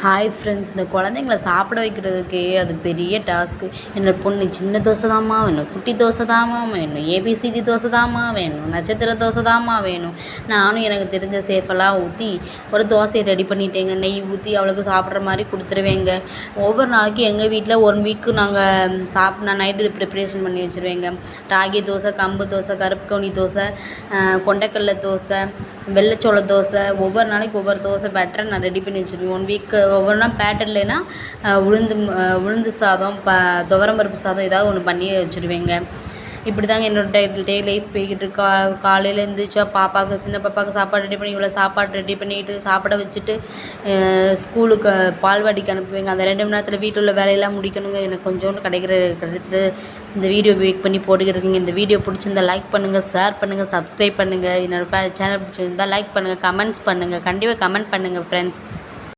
Hi friends, இந்த குழந்தைங்கள சாப்பிட வைக்கிறதுக்கே அது பெரிய டாஸ்க்கு. என்னோட பொண்ணு சின்ன தோசை தாம்மா வேணும், குட்டி தோசை தாம்மா வேணும், ஏபிசிடி தோசை தாம்மா வேணும், நட்சத்திர தோசை தாம்மா வேணும். நானும் எனக்கு தெரிஞ்ச சேஃபெல்லாம் ஊற்றி ஒரு தோசையை ரெடி பண்ணிட்டேங்க. நெய் ஊற்றி அவளுக்கு சாப்பிட்ற மாதிரி கொடுத்துருவேங்க. ஒவ்வொரு நாளைக்கு எங்கள் வீட்டில் 1 வீக்கு நாங்கள் நான் நைட்டு ப்ரிப்ரேஷன் பண்ணி வச்சுருவேங்க. ராகி தோசை, கம்பு தோசை, கருப்பு கவுனி தோசை, கொண்டைக்கடலை தோசை, வெள்ளைச்சோள தோசை, ஒவ்வொரு நாளைக்கு ஒவ்வொரு தோசை பேட்டரை நான் ரெடி பண்ணி வச்சுருவேன். 1 வீக்கு ஒவ்வொரு நாள் பேட்டர் இல்லைன்னா உளுந்து சாதம், துவரம்பருப்பு சாதம் ஏதாவது ஒன்று பண்ணி வச்சுருவேங்க. இப்படி தாங்க என்னோடய டே லைஃப் போய்கிட்டு இருக்கா. காலையில் எழுந்திரிச்சா சின்ன பாப்பாவுக்கு சாப்பாடு ரெடி பண்ணி இவ்வளோ சாப்பாடு ரெடி பண்ணிவிட்டு சாப்பிட வச்சுட்டு ஸ்கூலுக்கு பால்வாடிக்கு அனுப்புவேங்க. அந்த 2 மணி நேரத்தில் வீட்டில் உள்ள வேலையெல்லாம் முடிக்கணுங்க. எனக்கு கொஞ்சோண்டு கிடைக்கிற இந்த வீடியோ மேக் பண்ணி போட்டுக்கிட்டு இருக்கீங்க. இந்த வீடியோ பிடிச்சிருந்தா லைக் பண்ணுங்கள், ஷேர் பண்ணுங்கள், சப்ஸ்கிரைப் பண்ணுங்கள். என்னோடய சேனல் பிடிச்சிருந்தா லைக் பண்ணுங்கள், கமெண்ட்ஸ் பண்ணுங்கள், கண்டிப்பாக கமெண்ட் பண்ணுங்கள் ஃப்ரெண்ட்ஸ்.